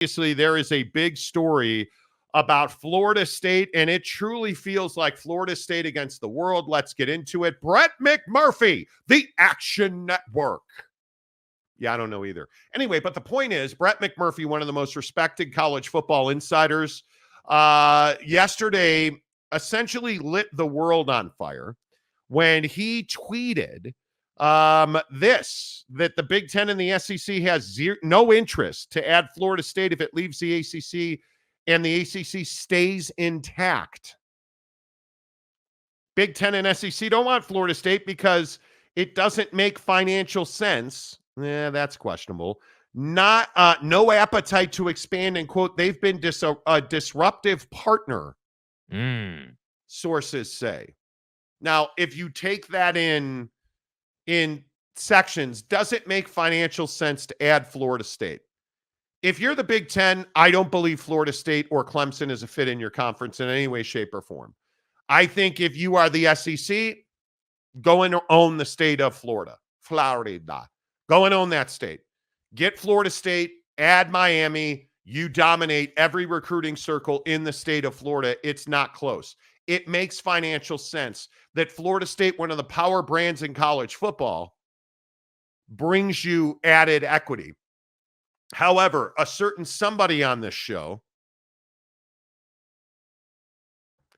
obviously there is a big story about Florida State, and it truly feels like Florida State against the world. Let's get into it. Brett McMurphy, the Action Network. Yeah, I don't know either. Anyway, but the point is, Brett McMurphy, one of the most respected college football insiders, yesterday essentially lit the world on fire when he tweeted that the Big Ten and the SEC has no interest to add Florida State if it leaves the ACC and the ACC stays intact. Big Ten and SEC don't want Florida State because it doesn't make financial sense. That's questionable. No appetite to expand, and quote, they've been a disruptive partner, sources say. Now, if you take that in sections, does it make financial sense to add Florida State? If you're the Big Ten, I don't believe Florida State or Clemson is a fit in your conference in any way, shape, or form. I think if you are the SEC, go and own the state of Florida. Go and own that state. Get Florida State, add Miami. You dominate every recruiting circle in the state of Florida. It's not close. It makes financial sense that Florida State, one of the power brands in college football, brings you added equity. However, a certain somebody on this show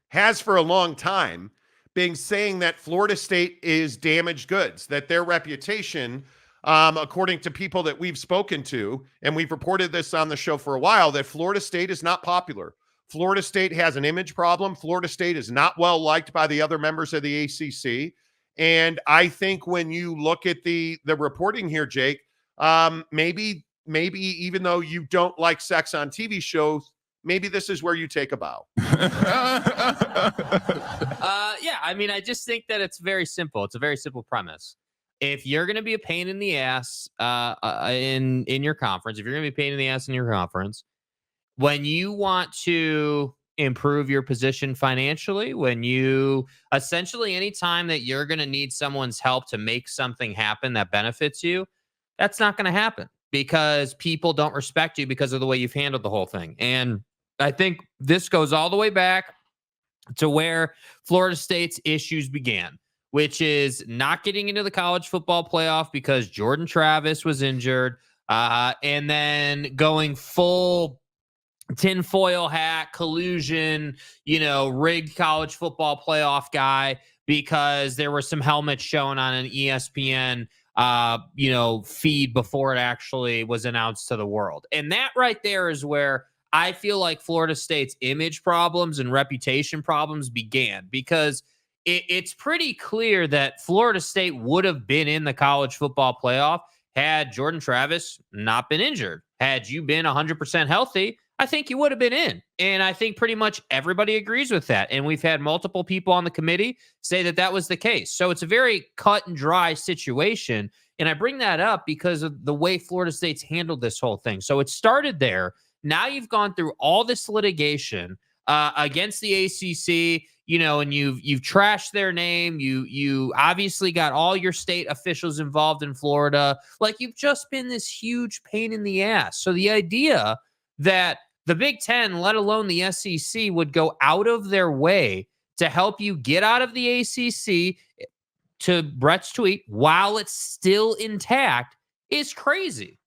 has for a long time been saying that Florida State is damaged goods, that their reputation, according to people that we've spoken to, and we've reported this on the show for a while, that Florida State is not popular. Florida State has an image problem. Florida State is not well liked by the other members of the ACC. And I think when you look at the reporting here, Jake, maybe even though you don't like sex on TV shows, maybe this is where you take a bow. Yeah, I mean, I just think that it's very simple. It's a very simple premise. If you're going to be a pain in the ass in your conference, if you're going to be a pain in the ass in your conference, when you want to improve your position financially, when you essentially anytime that you're going to need someone's help to make something happen that benefits you, that's not going to happen because people don't respect you because of the way you've handled the whole thing. And I think this goes all the way back to where Florida State's issues began, which is not getting into the college football playoff because Jordan Travis was injured, and then going full tinfoil hat, collusion, rigged college football playoff guy because there were some helmets shown on an ESPN feed before it actually was announced to the world. And that right there is where I feel like Florida State's image problems and reputation problems began, because it's pretty clear that Florida State would have been in the college football playoff had Jordan Travis not been injured. Had you been 100% healthy, I think you would have been in. And I think pretty much everybody agrees with that. And we've had multiple people on the committee say that that was the case. So it's a very cut and dry situation. And I bring that up because of the way Florida State's handled this whole thing. So it started there. Now you've gone through all this litigation against the ACC, and you've trashed their name. You obviously got all your state officials involved in Florida. Like, you've just been this huge pain in the ass. So the idea that the Big Ten, let alone the SEC, would go out of their way to help you get out of the ACC, to Brett's tweet, while it's still intact, is crazy.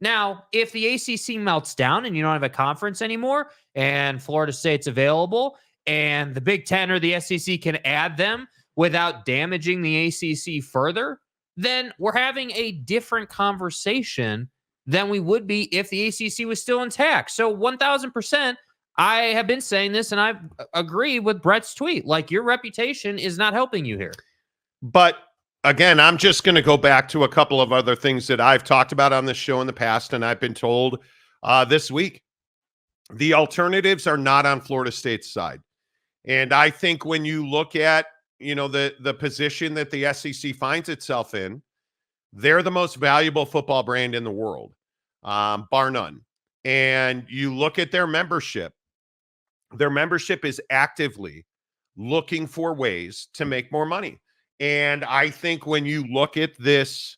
Now, if the ACC melts down and you don't have a conference anymore and Florida State's available and the Big Ten or the SEC can add them without damaging the ACC further, then we're having a different conversation than we would be if the ACC was still intact. So 1,000%, I have been saying this, and I agree with Brett's tweet. Like, your reputation is not helping you here. But again, I'm just going to go back to a couple of other things that I've talked about on this show in the past, and I've been told this week. The alternatives are not on Florida State's side. And I think when you look at, the position that the SEC finds itself in, they're the most valuable football brand in the world, bar none. And you look at their membership is actively looking for ways to make more money. And I think when you look at this,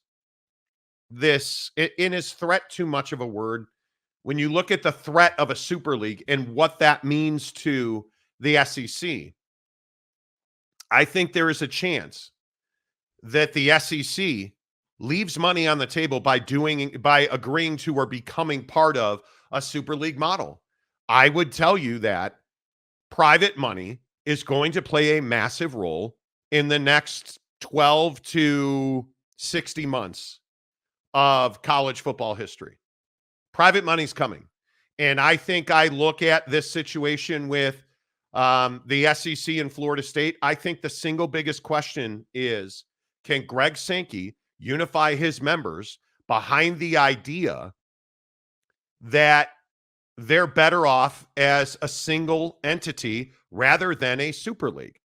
in is threat too much of a word? when you look at the threat of a super league and what that means to the SEC, I think there is a chance that the SEC leaves money on the table by agreeing to or becoming part of a super league model. I would tell you that private money is going to play a massive role in the next 12 to 60 months of college football history. Private money's coming. And I think I look at this situation with the SEC and Florida State. I think the single biggest question is, can Greg Sankey unify his members behind the idea that they're better off as a single entity rather than a super league?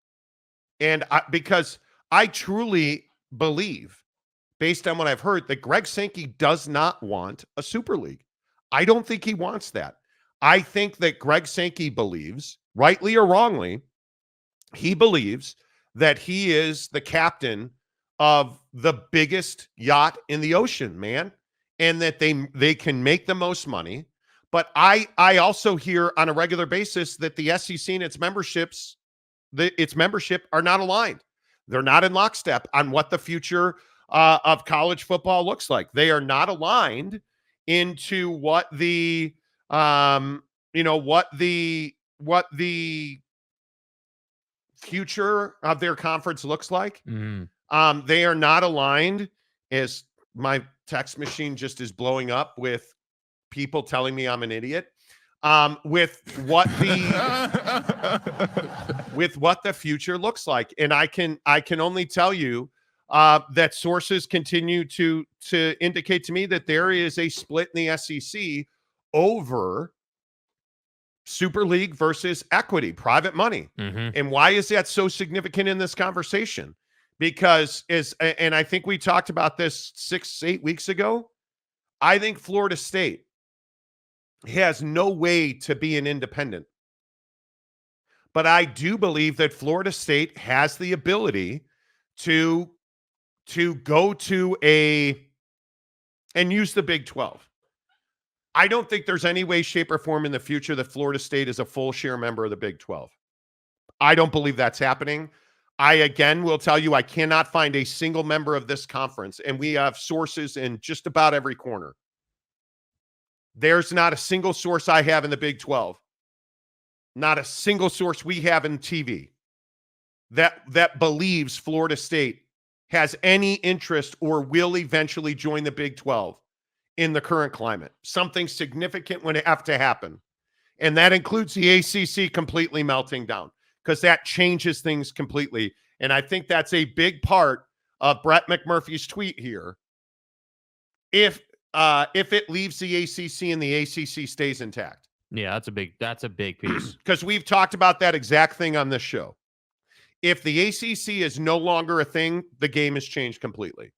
And because I truly believe, based on what I've heard, that Greg Sankey does not want a super league. I don't think he wants that. I think that Greg Sankey believes, rightly or wrongly, he believes that he is the captain of the biggest yacht in the ocean, man, and that they can make the most money. But I also hear on a regular basis that the SEC and its membership are not aligned. They're not in lockstep on what the future of college football looks like. They are not aligned into what the future of their conference looks like. They are not aligned, as my text machine just is blowing up with people telling me I'm an idiot, with what the future looks like. And I can only tell you that sources continue to indicate to me that there is a split in the SEC over Super League versus equity, private money. And why is that so significant in this conversation? Because and I think we talked about this 6-8 weeks ago, I think Florida State has no way to be an independent. But I do believe that Florida State has the ability to go to and use the Big 12. I don't think there's any way, shape, or form in the future that Florida State is a full share member of the Big 12. I don't believe that's happening. I, again, will tell you I cannot find a single member of this conference, and we have sources in just about every corner. There's not a single source I have in the Big 12, not a single source we have in TV that believes Florida State has any interest or will eventually join the Big 12 in the current climate. Something significant would have to happen. And that includes the ACC completely melting down, because that changes things completely. And I think that's a big part of Brett McMurphy's tweet here. If it leaves the ACC and the ACC stays intact. Yeah, that's a big piece. Because we've talked about that exact thing on this show. If the ACC is no longer a thing, the game has changed completely.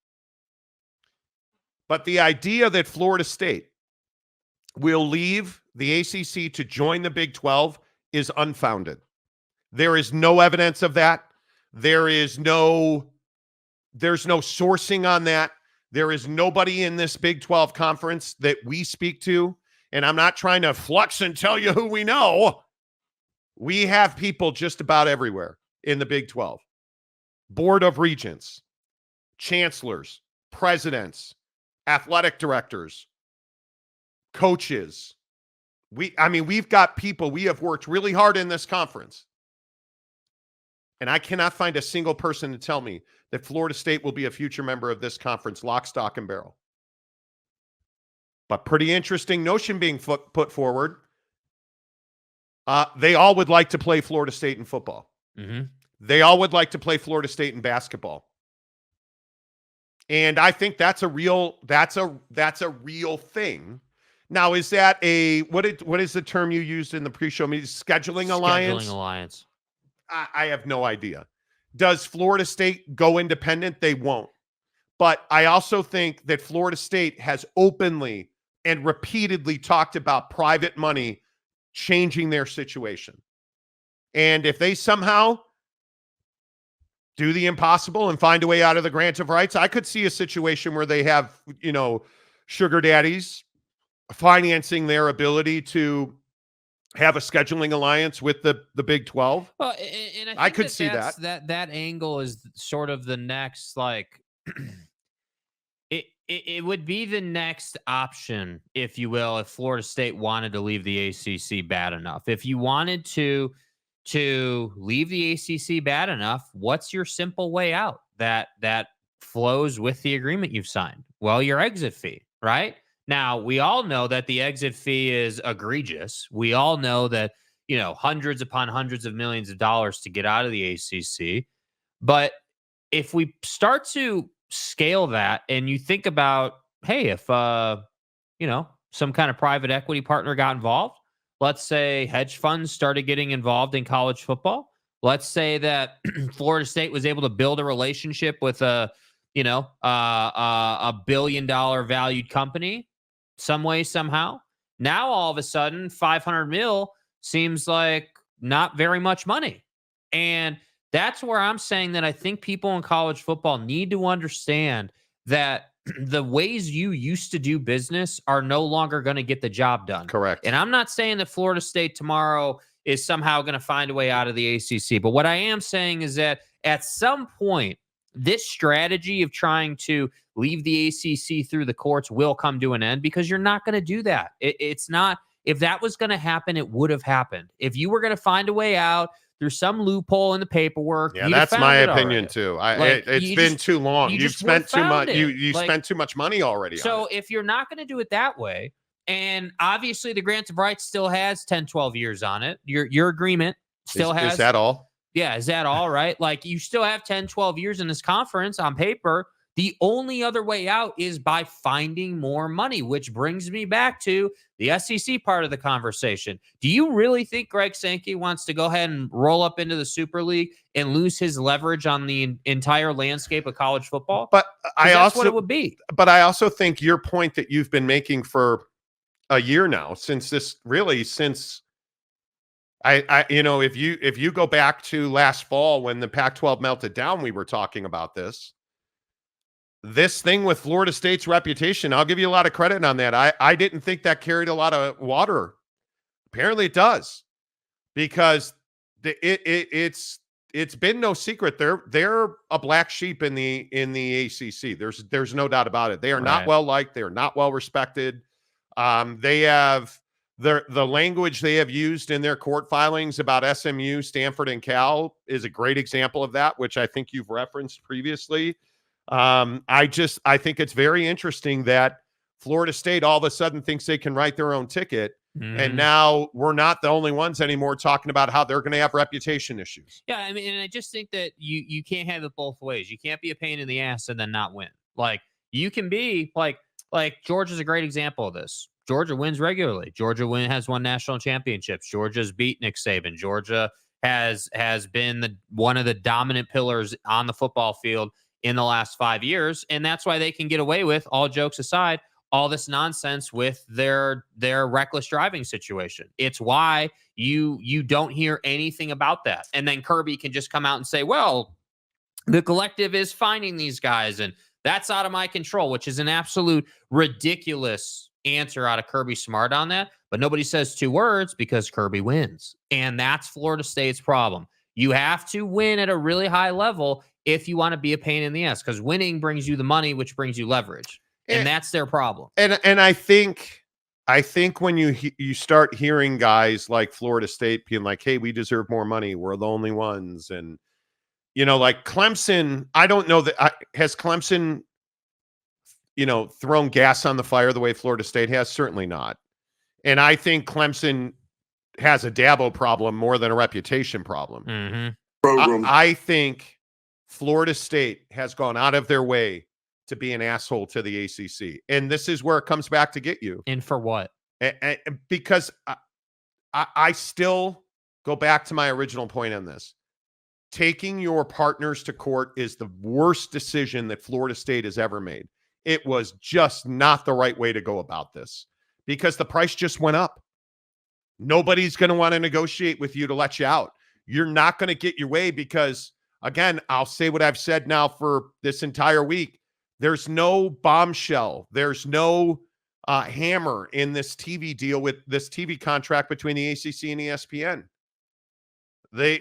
But the idea that Florida State will leave the ACC to join the Big 12 is unfounded. There is no evidence of that. There's no sourcing on that. There is nobody in this Big 12 conference that we speak to. And I'm not trying to flex and tell you who we know. We have people just about everywhere in the Big 12. Board of Regents, chancellors, presidents, athletic directors, coaches. We've got people. We have worked really hard in this conference. And I cannot find a single person to tell me that Florida State will be a future member of this conference, lock, stock, and barrel. But pretty interesting notion being put forward. They all would like to play Florida State in football. They all would like to play Florida State in basketball. And I think that's a real thing. Now, is that what is the term you used in the pre-show meeting? Scheduling alliance? Scheduling alliance. I have no idea. Does Florida State go independent? They won't. But I also think that Florida State has openly and repeatedly talked about private money changing their situation. And if they somehow do the impossible and find a way out of the Grant of Rights, I could see a situation where they have, sugar daddies financing their ability to have a scheduling alliance with the Big 12. Well, and I think could see that's, that. that angle is sort of the next, like, it would be the next option, if you will, if Florida State wanted to leave the ACC bad enough. If you wanted to leave the ACC bad enough, what's your simple way out that flows with the agreement you've signed? Well, your exit fee, right? Now, we all know that the exit fee is egregious. We all know that, hundreds upon hundreds of millions of dollars to get out of the ACC. But if we start to scale that and you think about, hey, if some kind of private equity partner got involved, let's say hedge funds started getting involved in college football. Let's say that Florida State was able to build a relationship with a $1 billion valued company some way, somehow. Now, all of a sudden, 500 mil seems like not very much money. And that's where I'm saying that I think people in college football need to understand that the ways you used to do business are no longer going to get the job done. Correct. And I'm not saying that Florida State tomorrow is somehow going to find a way out of the ACC. But what I am saying is that at some point, this strategy of trying to leave the ACC through the courts will come to an end, because you're not going to do that. It's not. If that was going to happen, it would have happened. If you were going to find a way out through some loophole in the paperwork, yeah, that's my opinion too. It's been too long. You've spent too much. You spent too much money already. So if you're not going to do it that way, and obviously the Grant of Rights still has 10, 12 years on it, your agreement still has. Is that all? Yeah, is that all right? Like, you still have 10, 12 years in this conference on paper. The only other way out is by finding more money, which brings me back to the SEC part of the conversation. Do you really think Greg Sankey wants to go ahead and roll up into the Super League and lose his leverage on the entire landscape of college football? But that's what it would be. But I also think your point that you've been making for a year now, since if you go back to last fall when the Pac-12 melted down, we were talking about this thing with Florida State's reputation. I'll give you a lot of credit on that. I didn't think that carried a lot of water. Apparently it does, because it's been no secret they're a black sheep in the ACC. There's no doubt about it. They are not well liked. They are not well respected. They have the language they have used in their court filings about SMU, Stanford, and Cal is a great example of that, which I think you've referenced previously. I think it's very interesting that Florida State all of a sudden thinks they can write their own ticket. And now we're not the only ones anymore talking about how they're going to have reputation issues. Yeah, I mean, and I just think that you can't have it both ways. You can't be a pain in the ass and then not win. Like, you can be like Georgia's a great example of this. Georgia wins regularly. Georgia has won national championships. Georgia's beat Nick Saban. Georgia has been one of the dominant pillars on the football field in the last 5 years, and that's why they can get away with, all jokes aside, all this nonsense with their reckless driving situation. It's why you don't hear anything about that. And then Kirby can just come out and say, well, the collective is finding these guys, and that's out of my control, which is an absolute ridiculous answer out of Kirby Smart on that. But nobody says two words because Kirby wins. And that's Florida State's problem. You have to win at a really high level if you want to be a pain in the ass, because winning brings you the money, which brings you leverage. And that's their problem. And I think when you start hearing guys like Florida State being like, hey, we deserve more money, we're the only ones. And, like Clemson, I don't know that has Clemson, thrown gas on the fire the way Florida State has? Certainly not. And I think Clemson has a Dabo problem more than a reputation problem. I think Florida State has gone out of their way to be an asshole to the ACC. And this is where it comes back to get you. And for what? Because I still go back to my original point on this. Taking your partners to court is the worst decision that Florida State has ever made. It was just not the right way to go about this, because the price just went up. Nobody's going to want to negotiate with you to let you out. You're not going to get your way because, again, I'll say what I've said now for this entire week. There's no bombshell. There's no hammer in this TV deal with this TV contract between the ACC and ESPN.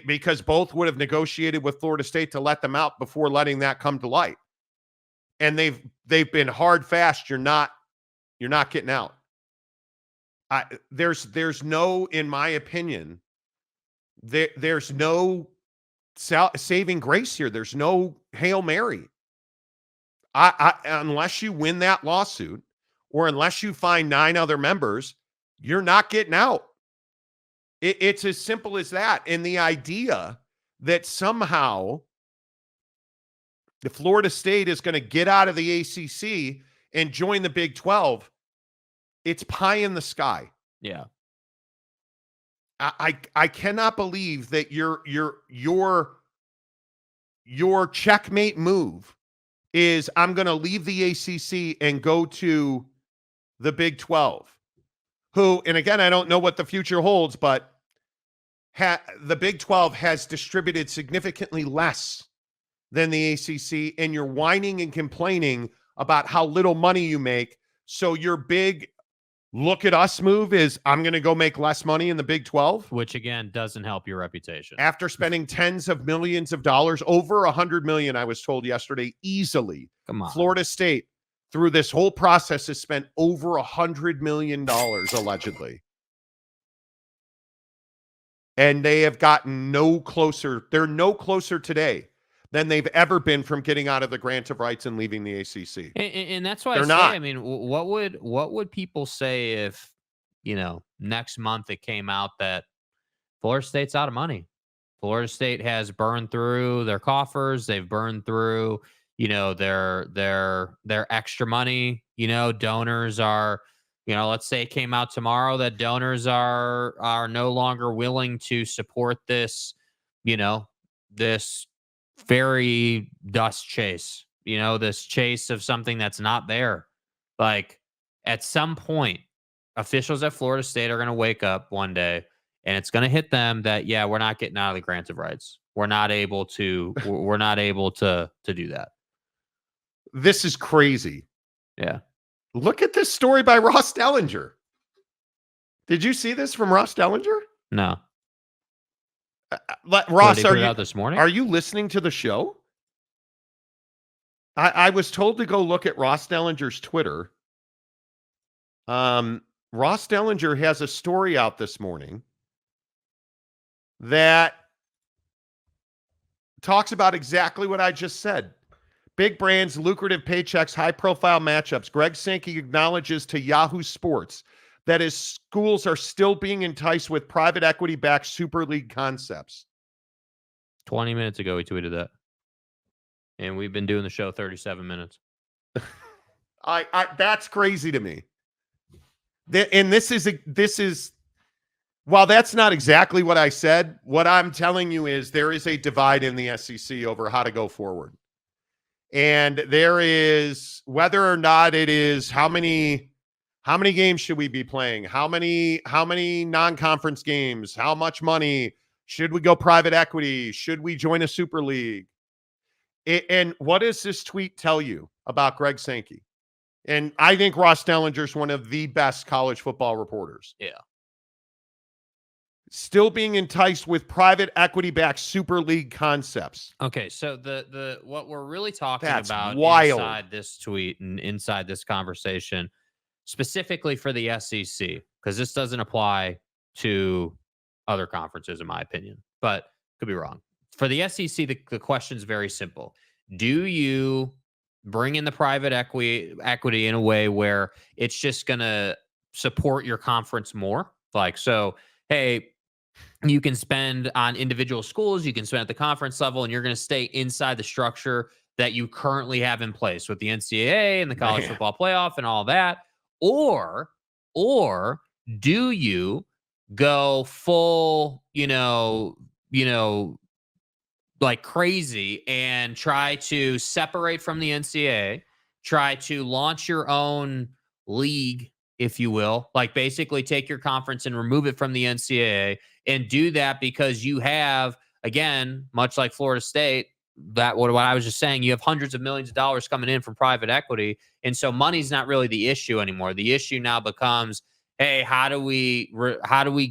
Because both would have negotiated with Florida State to let them out before letting that come to light. And they've been hard fast. You're not getting out. There's no, in my opinion, there's no saving grace here. There's no Hail Mary. Unless you win that lawsuit or unless you find 9 other members, you're not getting out. It's as simple as that. And the idea that somehow the Florida State is going to get out of the ACC and join the Big 12, it's pie in the sky. Yeah. I cannot believe that your checkmate move is I'm going to leave the ACC and go to the Big 12. Who, and again, I don't know what the future holds, but the Big 12 has distributed significantly less than the ACC, and you're whining and complaining about how little money you make. So your big look at us move is I'm going to go make less money in the Big 12. Which, again, doesn't help your reputation. After spending tens of millions of dollars, over $100 million, I was told yesterday, easily. Come on. Florida State, through this whole process, has spent over $100 million, allegedly. And they have gotten no closer. They're no closer today than they've ever been from getting out of the Grant of Rights and leaving the ACC. And that's why They're I say, not. I mean, what would people say if, next month it came out that Florida State's out of money? Florida State has burned through their coffers. They've burned through, their extra money. Donors are, let's say it came out tomorrow that donors are no longer willing to support this, this very dust chase, this chase of something that's not there. Like, at some point, officials at Florida State are going to wake up one day and it's going to hit them that, yeah, we're not getting out of the Grant of Rights. We're not able to do that. This is crazy. Yeah. Look at this story by Ross Dellinger. Did you see this from Ross Dellinger? No. Ross, put it out this morning? Are you listening to the show? I was told to go look at Ross Dellinger's Twitter. Ross Dellinger has a story out this morning that talks about exactly what I just said. Big brands, lucrative paychecks, high-profile matchups. Greg Sankey acknowledges to Yahoo Sports that his schools are still being enticed with private equity-backed Super League concepts. 20 minutes ago, he tweeted that. And we've been doing the show 37 minutes. That's crazy to me. And this is, while that's not exactly what I said, what I'm telling you is there is a divide in the SEC over how to go forward. And there is, whether or not it is how many games should we be playing? How many non-conference games? How much money? Should we go private equity? Should we join a super league? And what does this tweet tell you about Greg Sankey? And I think Ross Dellinger is one of the best college football reporters. Yeah. Still being enticed with private equity-backed super league concepts. Okay, so the what we're really talking That's about wild. Inside this tweet and inside this conversation, specifically for the SEC, because this doesn't apply to other conferences, in my opinion, but could be wrong. For the SEC, the question is very simple. Do you bring in the private equity in a way where it's just going to support your conference more? Like, so, hey, you can spend on individual schools, you can spend at the conference level, and you're going to stay inside the structure that you currently have in place with the NCAA and the college football playoff and all that. Or do you go full, like crazy and try to separate from the NCAA, try to launch your own league, if you will, like basically take your conference and remove it from the NCAA, and do that because you have, again, much like Florida State, what I was just saying, you have hundreds of millions of dollars coming in from private equity. And so money's not really the issue anymore. The issue now becomes, hey, how do we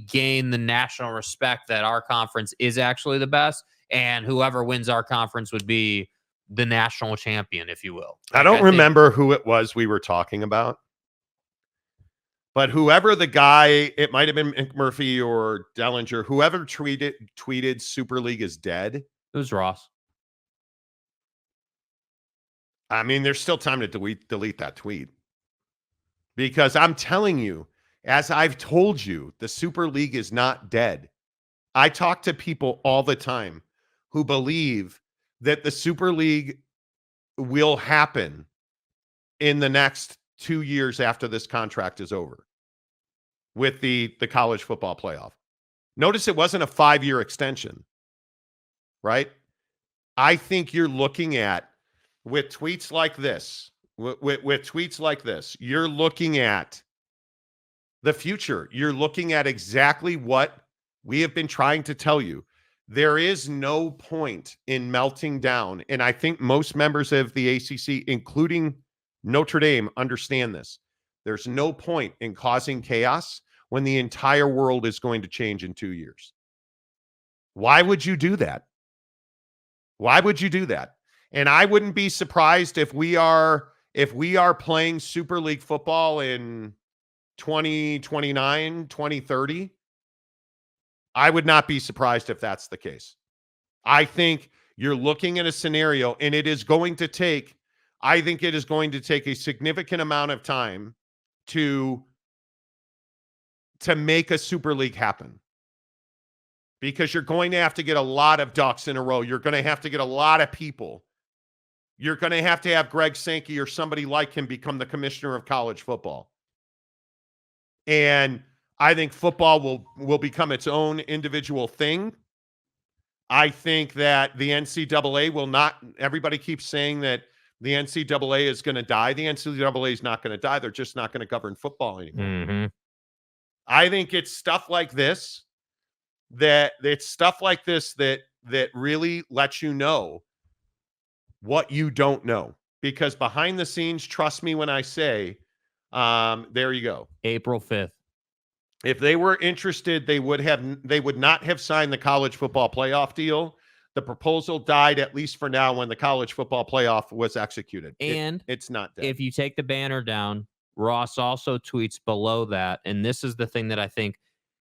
gain the national respect that our conference is actually the best, and whoever wins our conference would be the national champion, if you will. I don't remember who it was we were talking about, but whoever the guy, it might have been McMurphy or Dellinger, whoever tweeted Super League is dead. It was Ross. I mean, there's still time to delete that tweet, because I'm telling you, as I've told you, the Super League is not dead. I talk to people all the time who believe that the Super League will happen in the next 2 years after this contract is over with the college football playoff. Notice it wasn't a 5-year extension, right? I think you're looking at, with tweets like this, with tweets like this, you're looking at the future. You're looking at exactly what we have been trying to tell you. There is no point in melting down. And I think most members of the ACC, including Notre Dame, understand this. There's no point in causing chaos when the entire world is going to change in 2 years. Why would you do that? Why would you do that? And I wouldn't be surprised if we are playing Super League football in 2029, 2030. I would not be surprised if that's the case. I think you're looking at a scenario, and it is going to take, I think it is going to take a significant amount of time to make a Super League happen. Because you're going to have to get a lot of ducks in a row. You're going to have to get a lot of people. You're going to have Greg Sankey or somebody like him become the commissioner of college football. And I think football will become its own individual thing. I think that the NCAA will not, everybody keeps saying that the NCAA is going to die. The NCAA is not going to die. They're just not going to govern football anymore. Mm-hmm. I think it's stuff like this that really lets you know what you don't know. Because behind the scenes, trust me when I say, there you go. April 5th. If they were interested, they would not have signed the college football playoff deal. The proposal died, at least for now, when the college football playoff was executed. And it's not dead. If you take the banner down, Ross also tweets below that, and this is the thing that I think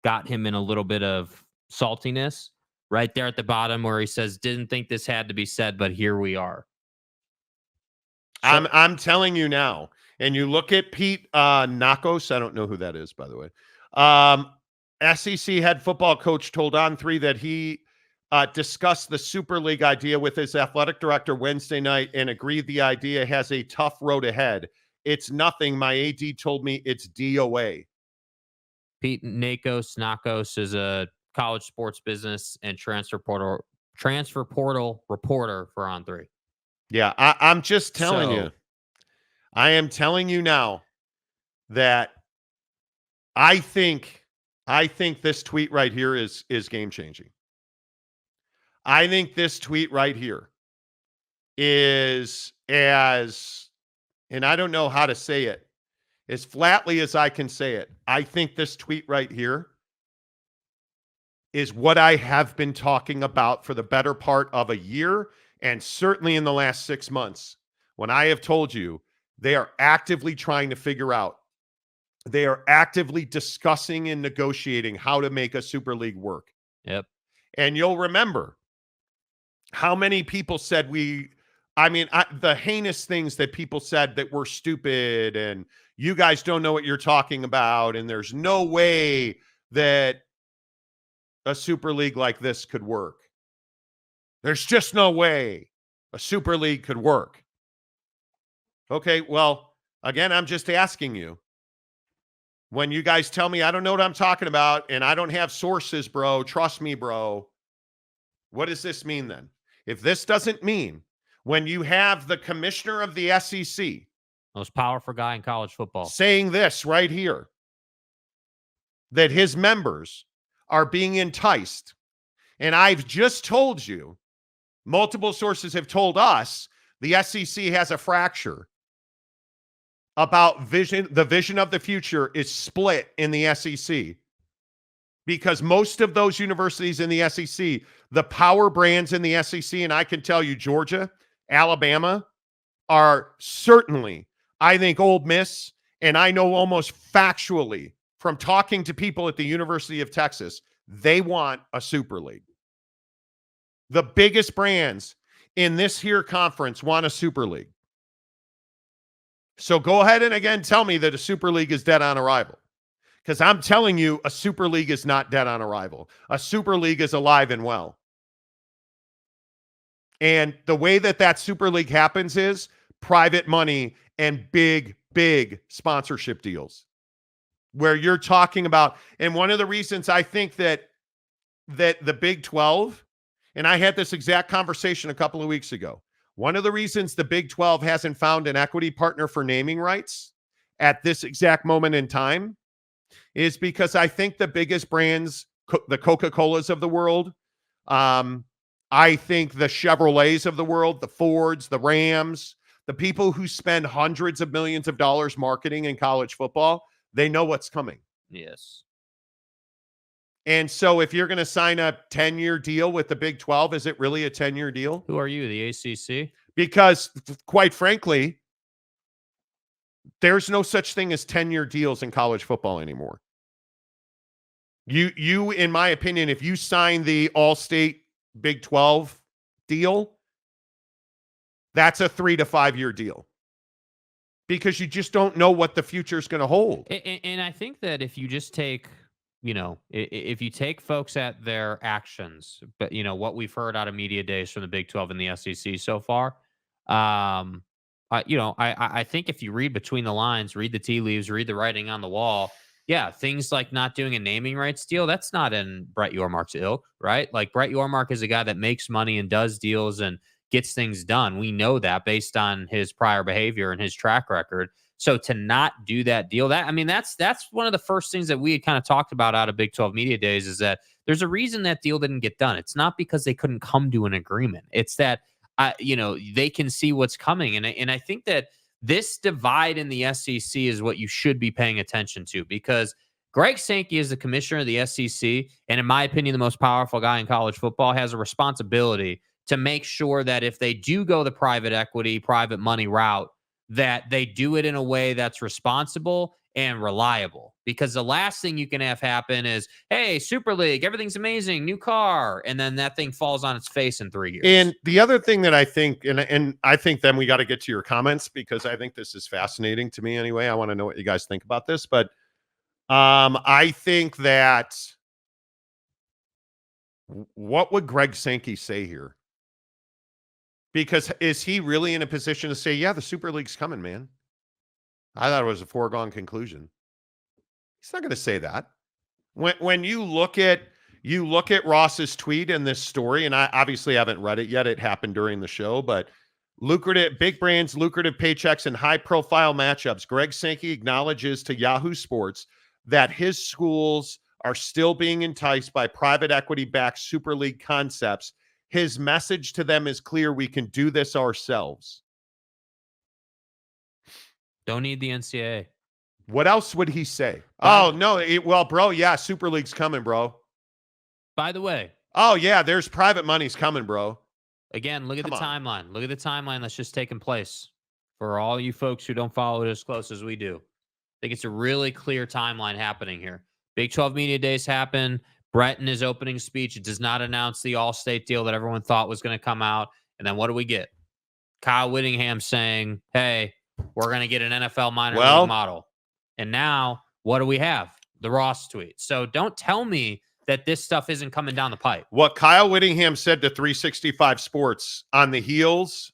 got him in a little bit of saltiness, right there at the bottom where he says, didn't think this had to be said, but here we are. So, I'm telling you now, and you look at Pete Nakos, I don't know who that is, by the way. SEC head football coach told On3 that he discussed the Super League idea with his athletic director Wednesday night and agreed the idea has a tough road ahead. It's nothing. My AD told me it's DOA. Pete Nakos is a college sports business and transfer portal reporter for On3. Yeah, I'm just telling you. I am telling you now that I think this tweet right here is game changing. I think this tweet right here is and I don't know how to say it, as flatly as I can say it. I think this tweet right here is what I have been talking about for the better part of a year, and certainly in the last 6 months, when I have told you they are actively trying to figure out, they are actively discussing and negotiating how to make a Super League work. Yep. And you'll remember how many people said the heinous things that people said that were stupid and you guys don't know what you're talking about, and there's no way that a Super League like this could work. There's just no way a Super League could work. Okay, well, again, I'm just asking you. When you guys tell me I don't know what I'm talking about and I don't have sources, bro, trust me, bro, what does this mean then? If this doesn't mean when you have the commissioner of the SEC, most powerful guy in college football, saying this right here, that his members are being enticed, and I've just told you Multiple sources have told us the SEC has a fracture about vision. The vision of the future is split in the SEC because most of those universities in the SEC, the power brands in the SEC, and I can tell you Georgia, Alabama, are certainly, I think, Ole Miss, and I know almost factually from talking to people at the University of Texas, they want a Super League. The biggest brands in this here conference want a Super League. So go ahead and again tell me that a Super League is dead on arrival. Because I'm telling you, a Super League is not dead on arrival. A Super League is alive and well. And the way that Super League happens is private money and big, big sponsorship deals where you're talking about, and one of the reasons I think that the Big 12, and I had this exact conversation a couple of weeks ago, one of the reasons the Big 12 hasn't found an equity partner for naming rights at this exact moment in time is because I think the biggest brands, the Coca-Colas of the world, I think the Chevrolets of the world, the Fords, the Rams, the people who spend hundreds of millions of dollars marketing in college football, they know what's coming. Yes. And so if you're going to sign a 10-year deal with the Big 12, is it really a 10-year deal? Who are you, the ACC? Because quite frankly, there's no such thing as 10-year deals in college football anymore. You, in my opinion, if you sign the All-State Big 12 deal, that's a 3 to 5 year deal because you just don't know what the future is going to hold. And I think that if you just take, if you take folks at their actions, but what we've heard out of media days from the Big 12 and the SEC so far, I think if you read between the lines, read the tea leaves, read the writing on the wall, yeah, things like not doing a naming rights deal, that's not in Brett Yormark's ilk, right? Like Brett Yormark is a guy that makes money and does deals and gets things done. We know that based on his prior behavior and his track record. So to not do that deal, that's one of the first things that we had kind of talked about out of Big 12 media days is that there's a reason that deal didn't get done. It's not because they couldn't come to an agreement. It's that, they can see what's coming. And I think that this divide in the SEC is what you should be paying attention to because Greg Sankey is the commissioner of the SEC, and in my opinion, the most powerful guy in college football, has a responsibility to make sure that if they do go the private equity, private money route, that they do it in a way that's responsible and reliable. Because the last thing you can have happen is, hey, Super League, everything's amazing, new car, and then that thing falls on its face in 3 years. And the other thing that I think, and I think then we got to get to your comments because I think this is fascinating to me anyway. I want to know what you guys think about this. But I think that what would Greg Sankey say here? Because is he really in a position to say, yeah, the Super League's coming, man? I thought it was a foregone conclusion. He's not going to say that. When you look at Ross's tweet in this story, and I obviously haven't read it yet. It happened during the show, but big brands, lucrative paychecks, and high-profile matchups. Greg Sankey acknowledges to Yahoo Sports that his schools are still being enticed by private equity-backed Super League concepts. His message to them is clear. We can do this ourselves. Don't need the NCAA. What else would he say? Oh, no. Well, bro, yeah, Super League's coming, bro. By the way. Oh, yeah, there's private money's coming, bro. Again, look at the timeline. Look at the timeline that's just taken place for all you folks who don't follow it as close as we do. I think it's a really clear timeline happening here. Big 12 Media Days happen. Brett in his opening speech does not announce the all-state deal that everyone thought was going to come out. And then what do we get? Kyle Whittingham saying, hey, we're going to get an NFL minor league model. And now what do we have? The Ross tweet. So don't tell me that this stuff isn't coming down the pipe. What Kyle Whittingham said to 365 Sports on the heels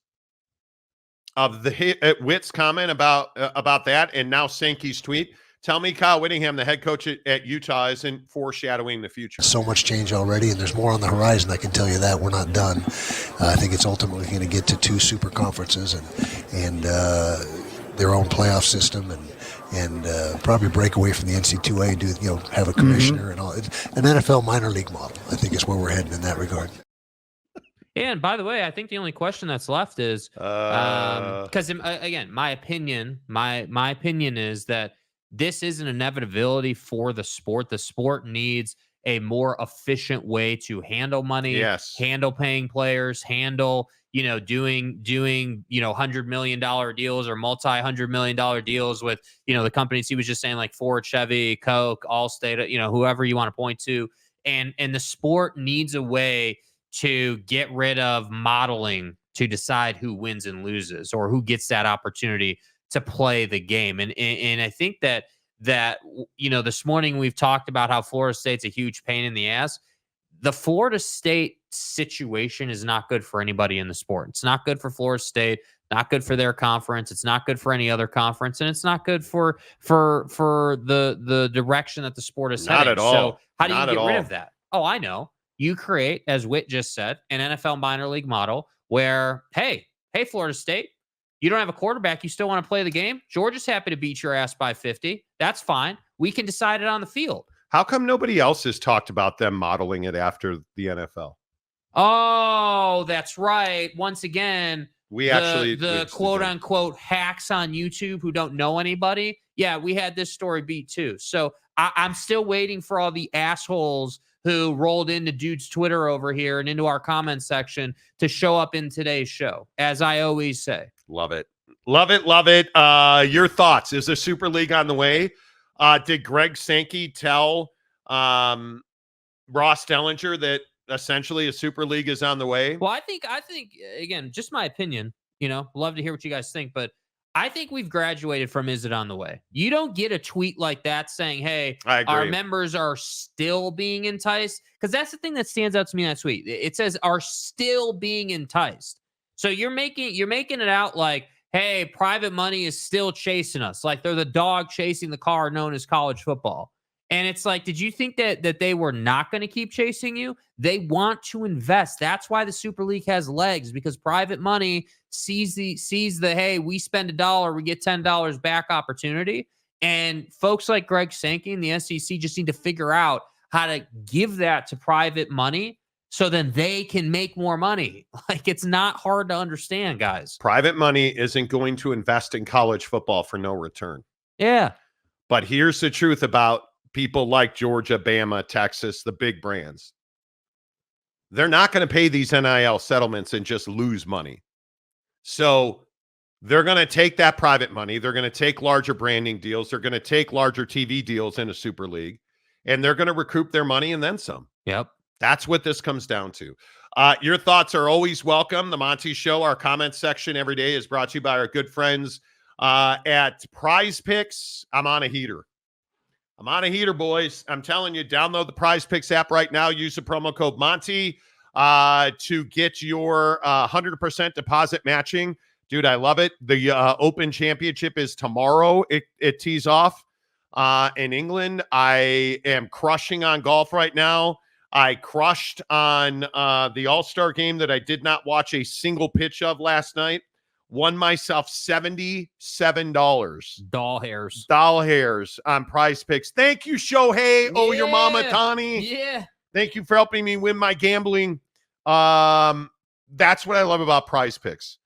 of the Witt's comment about that and now Sankey's tweet. Tell me Kyle Whittingham, the head coach at Utah, isn't foreshadowing the future. So much change already, and there's more on the horizon. I can tell you that. We're not done. I think it's ultimately going to get to 2 super conferences and their own playoff system and probably break away from the NC2A, have a commissioner and all. An NFL minor league model, I think, is where we're heading in that regard. And by the way, I think the only question that's left is because again, my opinion is that this is an inevitability for the sport. The sport needs a more efficient way to handle money, Yes. handle paying players, handle doing $100 million deals or multi-$100 million deals with the companies he was just saying, like Ford, Chevy, Coke, Allstate, whoever you want to point to, and the sport needs a way to get rid of modeling to decide who wins and loses or who gets that opportunity to play the game. And I think that this morning we've talked about how Florida State's a huge pain in the ass. The Florida State situation is not good for anybody in the sport. It's not good for Florida State, not good for their conference. It's not good for any other conference, and it's not good for the direction that the sport is Not heading. at all. So how do Not you at get rid all. of that? Oh, I know. You create, as Witt just said, an NFL minor league model where, hey, Florida State, you don't have a quarterback. You still want to play the game? Georgia's happy to beat your ass by 50. That's fine. We can decide it on the field. How come nobody else has talked about them modeling it after the NFL? Oh, that's right. Once again, the quote unquote hacks on YouTube who don't know anybody. Yeah, we had this story beat too. So I'm still waiting for all the assholes who rolled into dude's Twitter over here and into our comment section to show up in today's show, as I always say. Love it. Love it. Love it. Your thoughts? Is the Super League on the way? Did Greg Sankey tell Ross Dellinger that essentially a Super League is on the way? Well, I think again, just my opinion, love to hear what you guys think, but I think we've graduated from is it on the way. You don't get a tweet like that saying, hey, our members are still being enticed. Because that's the thing that stands out to me in that tweet. It says are still being enticed. So you're making it out like, hey, private money is still chasing us. Like they're the dog chasing the car known as college football. And it's like, did you think that they were not going to keep chasing you? They want to invest. That's why the Super League has legs, because private money sees the hey, we spend $1, we get $10 back opportunity. And folks like Greg Sankey and the SEC just need to figure out how to give that to private money so then they can make more money. Like, it's not hard to understand, guys. Private money isn't going to invest in college football for no return. Yeah. But here's the truth about people like Georgia, Bama, Texas, the big brands. They're not going to pay these NIL settlements and just lose money. So they're going to take that private money. They're going to take larger branding deals. They're going to take larger TV deals in a Super League, and they're going to recoup their money and then some. Yep. That's what this comes down to. Your thoughts are always welcome. The Monty Show, our comment section every day, is brought to you by our good friends at Prize Picks. I'm on a heater. Boys. I'm telling you, download the Prize Picks app right now. Use the promo code Monty to get your 100% deposit matching. Dude, I love it. The Open Championship is tomorrow. It tees off in England. I am crushing on golf right now. I crushed on the All-Star game that I did not watch a single pitch of last night. Won myself $77. Doll hairs on Prize Picks. Thank you, Shohei. Oh, your mama, Tani. Yeah. Thank you for helping me win my gambling. That's what I love about Prize Picks.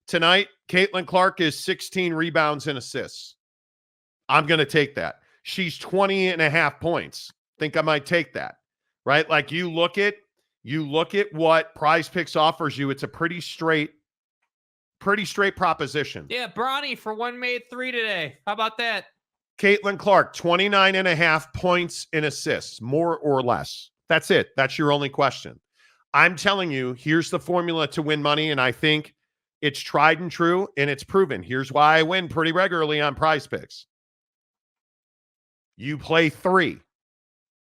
Tonight, Caitlin Clark is 16 rebounds and assists. I'm going to take that. She's 20.5 points. Think I might take that, right? Like you look at what Prize Picks offers you. It's a pretty straight proposition. Yeah, Bronny for one made 3 today. How about that? Caitlin Clark, 29.5 points and assists, more or less. That's it. That's your only question. I'm telling you, here's the formula to win money, and I think it's tried and true, and it's proven. Here's why I win pretty regularly on Prize Picks. You play 3.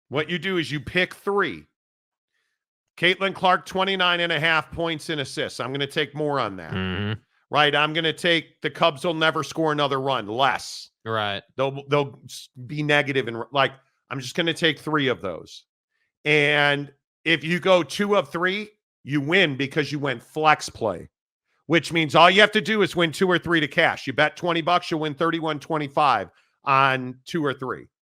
What you do is you pick 3. Caitlin Clark, 29.5 points and assists. I'm going to take more on that. Mm-hmm. Right? I'm going to take the Cubs will never score another run. Less. Right. They'll be negative. And like, I'm just going to take 3 of those. And if you go 2 of 3, you win because you went flex play, which means all you have to do is win 2 or 3 to cash. You bet $20, you'll win $31.25 on 2 or 3.